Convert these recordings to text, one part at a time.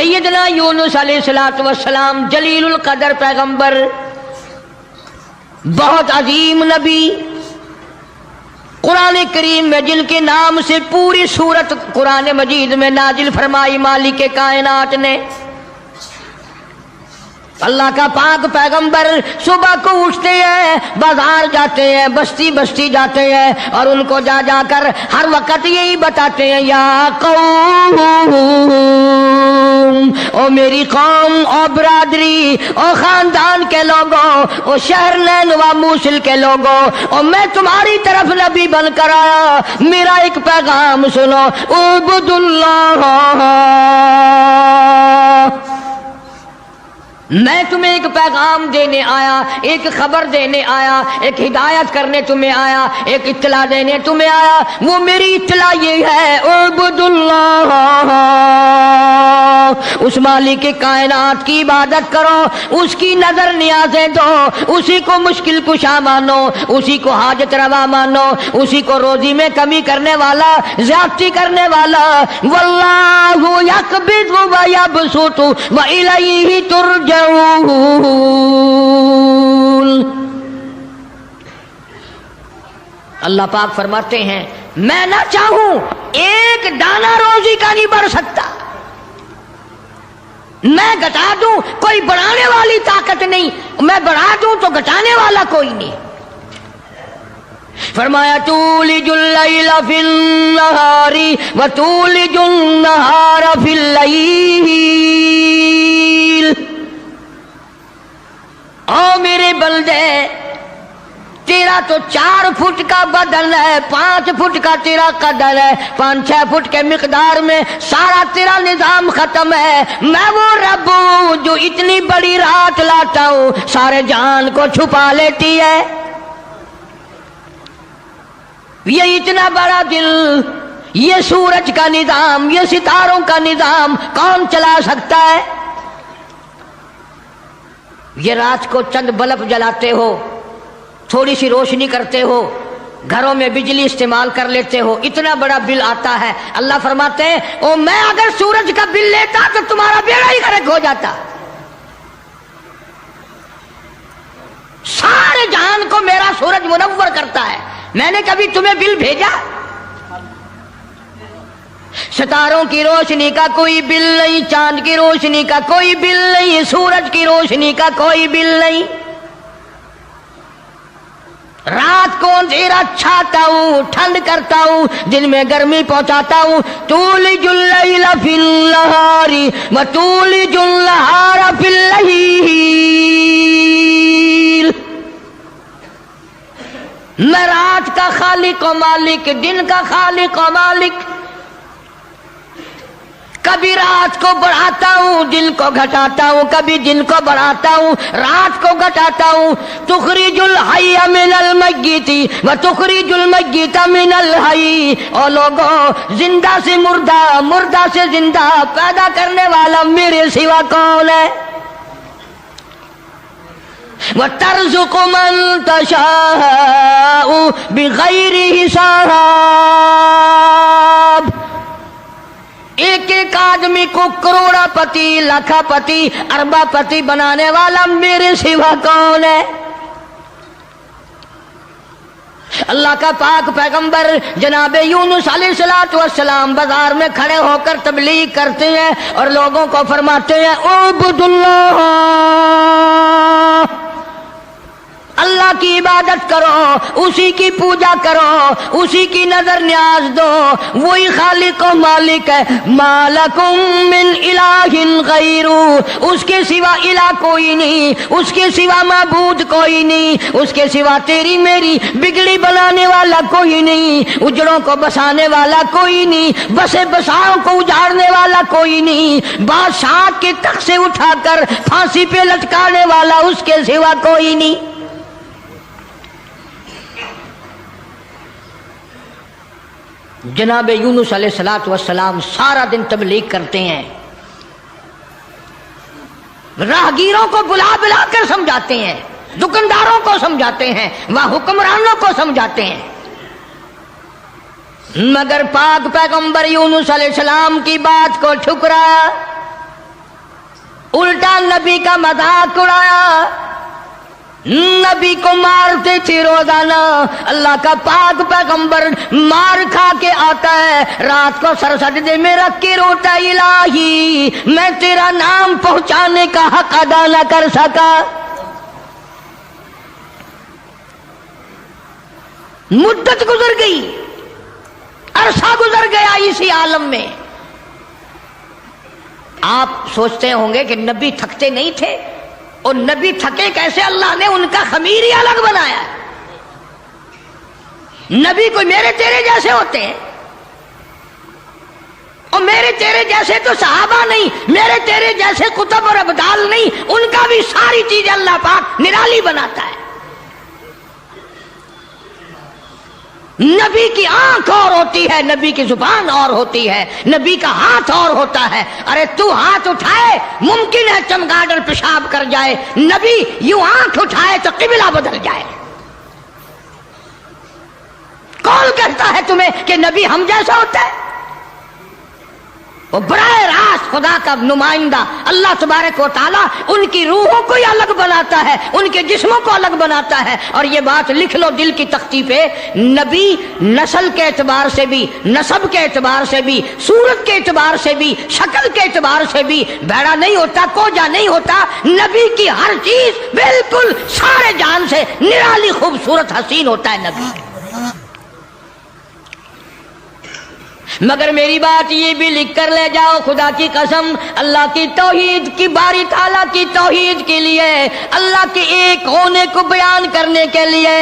سیدنا یونس علیہ السلام جلیل القدر پیغمبر، بہت عظیم نبی، قرآن کریم میں جن کے نام سے پوری سورت قرآن مجید میں نازل فرمائی مالک کائنات نے، اللہ کا پاک پیغمبر صبح کو اٹھتے ہیں، بازار جاتے ہیں، بستی بستی جاتے ہیں، اور ان کو جا جا کر ہر وقت یہی بتاتے ہیں، یا قوم، او میری قوم، او برادری، او خاندان کے لوگوں، او شہر نینوا موصل کے لوگوں، او میں تمہاری طرف نبی بن کر آیا، میرا ایک پیغام سنو، اعبدوا اللہ، میں تمہیں ایک پیغام دینے آیا، ایک خبر دینے آیا، ایک ہدایت کرنے تمہیں آیا، ایک اطلاع دینے تمہیں آیا، وہ میری اطلاع یہ ہے، اعبدوا اللہ، اس مالک کائنات کی عبادت کرو، اس کی نظر نیازیں دو، اسی کو مشکل کشا مانو، اسی کو حاجت روا مانو، اسی کو روزی میں کمی کرنے والا، زیادتی کرنے والا، واللہ یقبض ویبسط والیہ ترجعون۔ اللہ پاک فرماتے ہیں میں نہ چاہوں ایک دانہ روزی کا نہیں بڑھ سکتا، میں گھٹا دوں کوئی بڑھانے والی طاقت نہیں، میں بڑھا دوں تو گھٹانے والا کوئی نہیں۔ فرمایا تولج اللیل فی النہار وتولج النہار فی اللیل، او میرے بندے، تیرا تو 4 فٹ کا بدن ہے، 5 فٹ کا تیرا قدر ہے، 5-6 فٹ کے مقدار میں سارا تیرا نظام ختم ہے، میں وہ رب ہوں جو اتنی بڑی رات لاتا ہوں، سارے جہان کو چھپا لیتی ہے، یہ اتنا بڑا دل، یہ سورج کا نظام، یہ ستاروں کا نظام کون چلا سکتا ہے؟ یہ رات کو چند بلب جلاتے ہو، تھوڑی سی روشنی کرتے ہو، گھروں میں بجلی استعمال کر لیتے ہو، اتنا بڑا بل آتا ہے۔ اللہ فرماتے ہیں او میں اگر سورج کا بل لیتا تو تمہارا بیڑا ہی غرق ہو جاتا، سارے جہان کو میرا سورج منور کرتا ہے، میں نے کبھی تمہیں بل بھیجا؟ ستاروں کی روشنی کا کوئی بل نہیں، چاند کی روشنی کا کوئی بل نہیں، سورج کی روشنی کا کوئی بل نہیں، رات کو اندھیرا چھاتا ہوں، ٹھنڈ کرتا ہوں، دن میں گرمی پہنچاتا ہوں، تولج اللیل فی النہار وتولج النہار فی اللیل، میں رات کا خالق و مالک، دن کا خالق و مالک، کبھی رات کو بڑھاتا ہوں، دن کو گھٹاتا ہوں، کبھی دن کو بڑھاتا ہوں، رات کو گھٹاتا ہوں، تخرج الحی من المیت وتخرج المیت من الحی، او لوگوں زندہ سے مردہ، مردہ سے زندہ پیدا کرنے والا میرے سوا کون ہے؟ وَتَرْزُقُ مَن تَشَاءُ بِغَيْرِ حساب، ایک ایک آدمی کو کروڑا پتی، لاکھا پتی، اربا پتی بنانے والا میرے سوا کون ہے؟ اللہ کا پاک پیغمبر جناب یونس علیہ السلام بازار میں کھڑے ہو کر تبلیغ کرتے ہیں اور لوگوں کو فرماتے ہیں اعبدوا اللہ، اللہ کی عبادت کرو، اسی کی پوجا کرو، اسی کی نظر نیاز دو، وہی خالق و مالک ہے، ما لکم من الہ غیر، اس کے سوا الہ کوئی نہیں، اس کے سوا معبود کوئی نہیں، اس کے سوا تیری میری بگڑی بنانے والا کوئی نہیں، اجڑوں کو بسانے والا کوئی نہیں، بسے بساؤں کو اجاڑنے والا کوئی نہیں، بادشاہ کے تخت سے اٹھا کر پھانسی پہ لٹکانے والا اس کے سوا کوئی نہیں۔ جناب یونس علیہ السلام سارا دن تبلیغ کرتے ہیں، راہگیروں کو بلا بلا کر سمجھاتے ہیں، دکانداروں کو سمجھاتے ہیں، وہ حکمرانوں کو سمجھاتے ہیں، مگر پاک پیغمبر یونس علیہ السلام کی بات کو ٹھکرایا، الٹا نبی کا مذاق اڑایا، نبی کو مارتے تھے روزانہ۔ اللہ کا پاک پیغمبر مار کھا کے آتا ہے، رات کو سر سجدے میں رکھ کے روتا، الہی میں تیرا نام پہنچانے کا حق ادا نہ کر سکا۔ مدت گزر گئی، عرصہ گزر گیا اسی عالم میں۔ آپ سوچتے ہوں گے کہ نبی تھکتے نہیں تھے، اور نبی تھکے کیسے؟ اللہ نے ان کا خمیر ہی الگ بنایا۔ نبی کوئی میرے تیرے جیسے ہوتے ہیں، اور میرے تیرے جیسے تو صحابہ نہیں، میرے تیرے جیسے کتب اور ابدال نہیں، ان کا بھی ساری چیزیں اللہ پاک نرالی بناتا ہے۔ نبی کی آنکھ اور ہوتی ہے، نبی کی زبان اور ہوتی ہے، نبی کا ہاتھ اور ہوتا ہے۔ ارے تو ہاتھ اٹھائے ممکن ہے چمگادڑ پیشاب کر جائے، نبی یوں آنکھ اٹھائے تو قبلہ بدل جائے۔ کون کہتا ہے تمہیں کہ نبی ہم جیسا ہوتا ہے؟ وہ براہ راست خدا کا نمائندہ اللہ تبارک و تعالیٰ ان کی روحوں کو ہی الگ بناتا ہے، ان کے جسموں کو الگ بناتا ہے۔ اور یہ بات لکھ لو دل کی تختی پہ، نبی نسل کے اعتبار سے بھی، نسب کے اعتبار سے بھی، صورت کے اعتبار سے بھی، شکل کے اعتبار سے بھی بھیڑا نہیں ہوتا، کوجا نہیں ہوتا۔ نبی کی ہر چیز بالکل سارے جان سے نرالی خوبصورت حسین ہوتا ہے نبی۔ مگر میری بات یہ بھی لکھ کر لے جاؤ، خدا کی قسم، اللہ کی توحید کی، باری تعالیٰ کی توحید کے لیے، اللہ کے ایک ہونے کو بیان کرنے کے لیے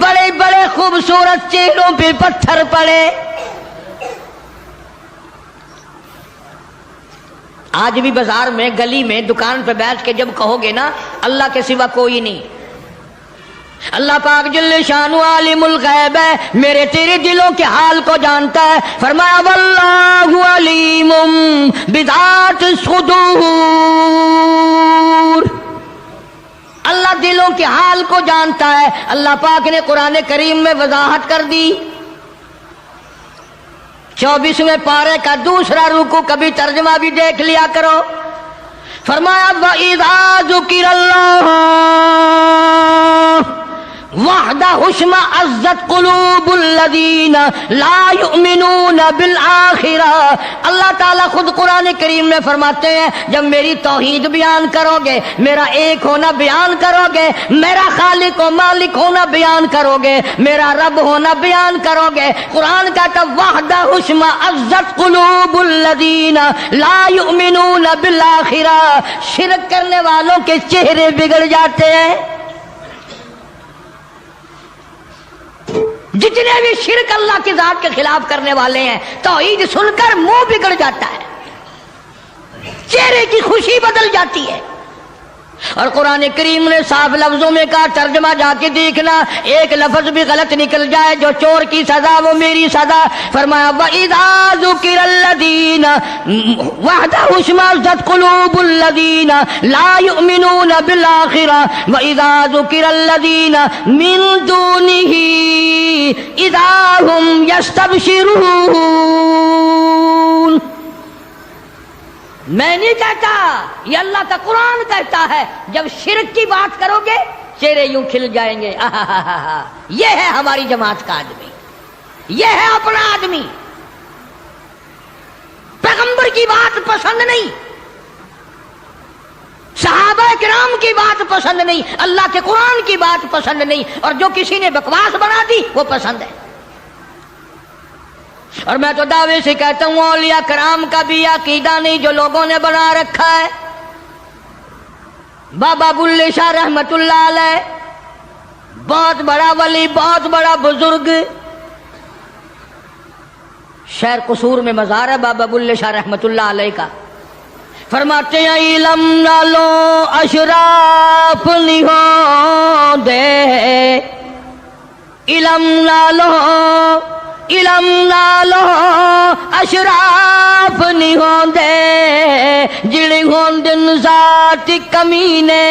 بڑے بڑے خوبصورت چہروں پہ پتھر پڑے۔ آج بھی بازار میں، گلی میں، دکان پہ بیٹھ کے جب کہو گے نا اللہ کے سوا کوئی نہیں، اللہ پاک جل شانہ عالم الغیب ہے، میرے تیرے دلوں کے حال کو جانتا ہے۔ فرمایا واللہ علیم بذات الصدور، اللہ دلوں کے حال کو جانتا ہے۔ اللہ پاک نے قرآن کریم میں وضاحت کر دی۔ 24ویں پارے کا دوسرا رکوع، کبھی ترجمہ بھی دیکھ لیا کرو۔ فرمایا وَإِذَا ذُكِرَ اللَّهُ وَحْدَهُ اشْمَأَزَّتْ قُلُوبُ الَّذِينَ لَا يُؤْمِنُونَ بِالْآخِرَةِ۔ اللہ تعالیٰ خود قرآن کریم میں فرماتے ہیں جب میری توحید بیان کرو گے، میرا ایک ہونا بیان کرو گے، میرا خالق و مالک ہونا بیان کرو گے، میرا رب ہونا بیان کرو گے، قرآن کہتا وَحْدَهُ اشْمَأَزَّتْ قُلُوبُ الَّذِينَ لَا يُؤْمِنُونَ بِالْآخِرَةِ، شرک کرنے والوں کے چہرے بگڑ جاتے ہیں۔ جتنے بھی شرک اللہ کی ذات کے خلاف کرنے والے ہیں، توحید سن کر منہ بگڑ جاتا ہے، چہرے کی خوشی بدل جاتی ہے۔ اور قرآن کریم نے صاف لفظوں میں کہا، ترجمہ جا کے دیکھنا، ایک لفظ بھی غلط نکل جائے، جو چور کی سزا وہ میری سزا۔ فرمایا وَإِذَا ذُكِرَ الَّذِينَ وَحْدَهُ اشْمَأَزَّتْ قُلُوبُ الَّذِينَ لَا يُؤْمِنُونَ بِالْآخِرَةِ وَإِذَا ذُكِرَ الَّذِينَ مِن دُونِهِ إِذَا هُمْ يَسْتَبْشِرُونَ۔ میں نہیں کہتا، یہ اللہ کا قرآن کہتا ہے، جب شرک کی بات کرو گے چہرے یوں کھل جائیں گے۔ یہ ہے ہماری جماعت کا آدمی، یہ ہے اپنا آدمی۔ پیغمبر کی بات پسند نہیں، صحابہ کرام کی بات پسند نہیں، اللہ کے قرآن کی بات پسند نہیں، اور جو کسی نے بکواس بنا دی وہ پسند ہے۔ اور میں تو دعوے سے کہتا ہوں اولیاء کرام کا بھی عقیدہ نہیں جو لوگوں نے بنا رکھا ہے۔ بابا بلے شاہ رحمت اللہ علیہ بہت بڑا ولی، بہت بڑا بزرگ، شہر قصور میں مزار ہے بابا بلے شاہ رحمت اللہ علیہ کا۔ فرماتے ہیں علم نہ لو اشراف نہیں ہو دے، علم نہ لو، علم نہ لو اشراف نہیں ہوندے، جڑے ہوندن ذات کمینے،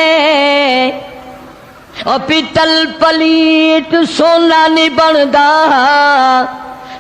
او پیتل پلیت سونا نہیں بندا،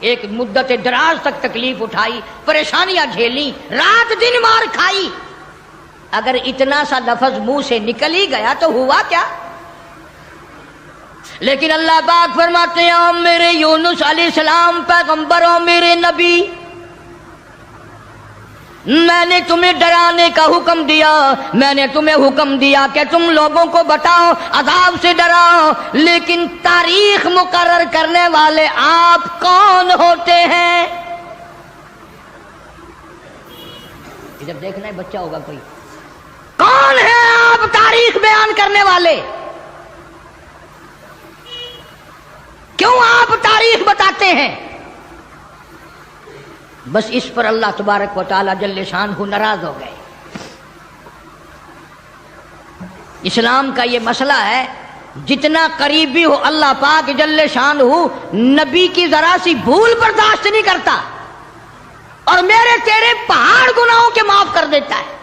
ایک مدت دراز تک تکلیف اٹھائی، پریشانیاں جھیلی، رات دن مار کھائی، اگر اتنا سا لفظ منہ سے نکل ہی گیا تو ہوا کیا؟ لیکن اللہ پاک فرماتے ہیں او میرے یونس علیہ السلام پیغمبر، او میرے نبی، میں نے تمہیں ڈرانے کا حکم دیا، میں نے تمہیں حکم دیا کہ تم لوگوں کو بتاؤ، عذاب سے ڈراؤ، لیکن تاریخ مقرر کرنے والے آپ کون ہوتے ہیں؟ ادھر دیکھنا ہے، بچہ ہوگا کوئی، کون ہے آپ تاریخ بیان کرنے والے؟ کیوں آپ تاریخ بتاتے ہیں؟ بس اس پر اللہ تبارک و تعالی جل شانہ ناراض ہو گئے۔ اسلام کا یہ مسئلہ ہے، جتنا قریبی ہو اللہ پاک جل شانہ نبی کی ذرا سی بھول برداشت نہیں کرتا، اور میرے تیرے پہاڑ گناہوں کے معاف کر دیتا ہے۔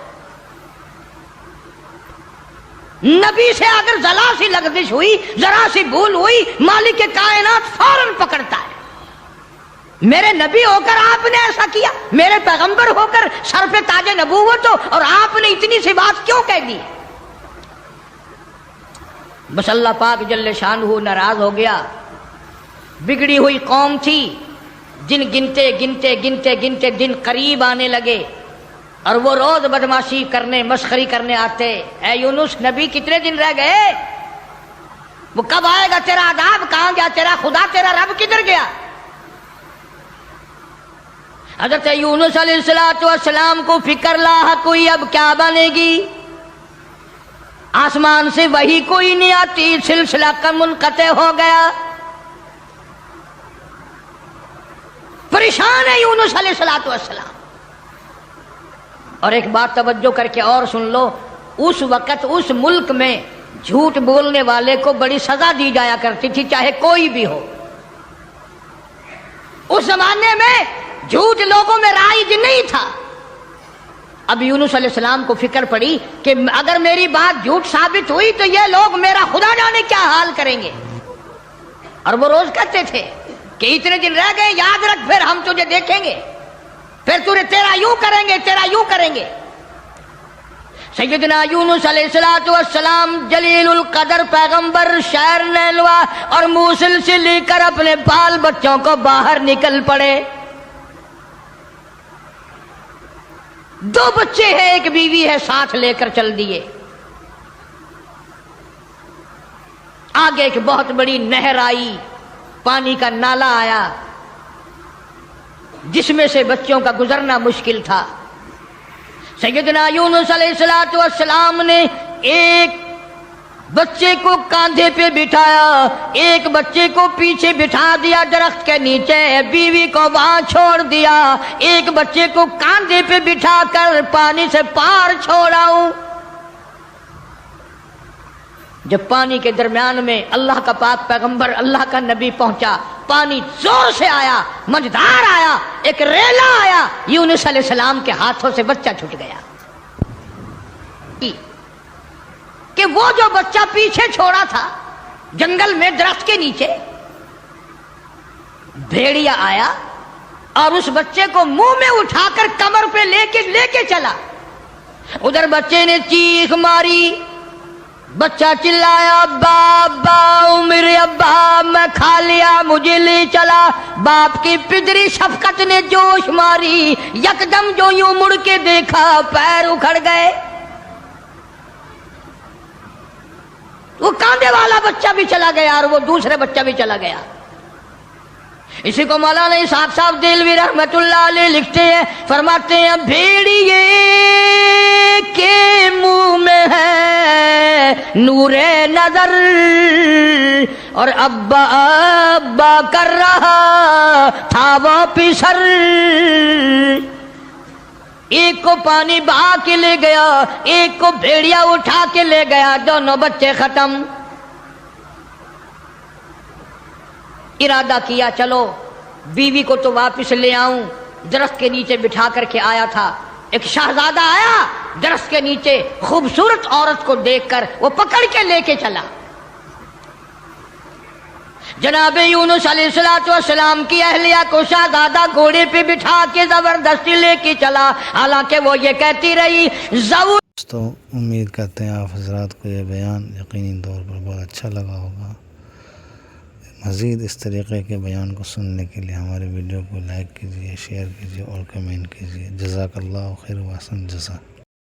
نبی سے اگر ذرا سی لغزش ہوئی، ذرا سی بھول ہوئی، مالک کائنات فوراً پکڑتا ہے۔ میرے نبی ہو کر آپ نے ایسا کیا، میرے پیغمبر ہو کر سر پہ تاج نبوت ہو، اور آپ نے اتنی سی بات کیوں کہہ دی؟ بس اللہ پاک جل شانہ ناراض ہو گیا۔ بگڑی ہوئی قوم تھی، جن گنتے گنتے گنتے گنتے دن قریب آنے لگے، اور وہ روز بدماشی کرنے، مسخری کرنے آتے۔ اے یونس نبی کتنے دن رہ گئے؟ وہ کب آئے گا تیرا عذاب؟ کہاں گیا تیرا خدا؟ تیرا رب کدھر گیا؟ حضرت یونس علیہ السلام کو فکر لاحق ہوئی، اب کیا بنے گی؟ آسمان سے وحی کوئی نہیں آتی، سلسلہ کا منقطع ہو گیا۔ پریشان ہے یونس علیہ السلام۔ اور ایک بات توجہ کر کے اور سن لو، اس وقت اس ملک میں جھوٹ بولنے والے کو بڑی سزا دی جایا کرتی تھی، چاہے کوئی بھی ہو۔ اس زمانے میں جھوٹ لوگوں میں رائج نہیں تھا۔ اب یونس علیہ السلام کو فکر پڑی کہ اگر میری بات جھوٹ ثابت ہوئی تو یہ لوگ میرا خدا جانے کیا حال کریں گے۔ اور وہ روز کہتے تھے کہ اتنے دن رہ گئے، یاد رکھ، پھر ہم تجھے دیکھیں گے، پھر تیرا یوں کریں گے، تیرا یوں کریں گے۔ سیدنا یونس علیہ السلام جلیل القدر پیغمبر شہر نیلوا اور موصل سے لے کر اپنے بال بچوں کو باہر نکل پڑے۔ 2 بچے ہیں، ایک بیوی ہے، ساتھ لے کر چل دیے۔ آگے ایک بہت بڑی نہر آئی، پانی کا نالا آیا، جس میں سے بچوں کا گزرنا مشکل تھا۔ سیدنا یونس علیہ السلام نے ایک بچے کو کاندھے پہ بٹھایا، ایک بچے کو پیچھے بٹھا دیا درخت کے نیچے، بیوی کو وہاں چھوڑ دیا، ایک بچے کو کاندھے پہ بٹھا کر پانی سے پار چھوڑاؤں۔ جب پانی کے درمیان میں اللہ کا پاک پیغمبر، اللہ کا نبی پہنچا، پانی زور سے آیا، مجدار آیا، ایک ریلا آیا، یونس علیہ السلام کے ہاتھوں سے بچہ چھوٹ گیا۔ کہ وہ جو بچہ پیچھے چھوڑا تھا جنگل میں درخت کے نیچے، بھیڑیا آیا اور اس بچے کو منہ میں اٹھا کر کمر پہ لے کے چلا۔ ادھر بچے نے چیخ ماری، بچہ چلایا، ابا ابا، میرے ابا، میں کھا لیا، مجھے لے چلا۔ باپ کی پدری شفقت نے جوش ماری، یکدم جو یوں مڑ کے دیکھا، پیر اکھڑ گئے۔ وہ کاندھے والا بچہ بھی چلا گیا اور وہ دوسرے بچہ بھی چلا گیا۔ اسی کو مولانا اسحاق صاحب دہلوی رحمت اللہ علیہ لکھتے ہیں، فرماتے ہیں بھیڑیے کے منہ میں ہے نور نظر اور ابا ابا کر رہا تھا وہ پسر۔ ایک کو پانی بہا کے لے گیا، ایک کو بھیڑیا اٹھا کے لے گیا، دونوں بچے ختم۔ ارادہ کیا چلو بیوی کو تو واپس لے آؤں، درخت کے نیچے بٹھا کر کے آیا تھا۔ ایک شہزادہ آیا درخت کے نیچے، خوبصورت عورت کو دیکھ کر وہ پکڑ کے لے کے چلا۔ جناب یونس علیہ السلام کی اہلیہ کو شہزادہ گھوڑے پہ بٹھا کے زبردستی لے کے چلا، حالانکہ وہ یہ کہتی رہی دوستو امید کرتے ہیں آپ حضرات کو یہ بیان یقینی طور پر بہت اچھا لگا ہوگا۔ مزید اس طریقے کے بیان کو سننے کے لیے ہمارے ویڈیو کو لائک کیجیے، شیئر کیجیے اور کمنٹ کیجیے۔ جزاک اللہ خیر و احسن جزا۔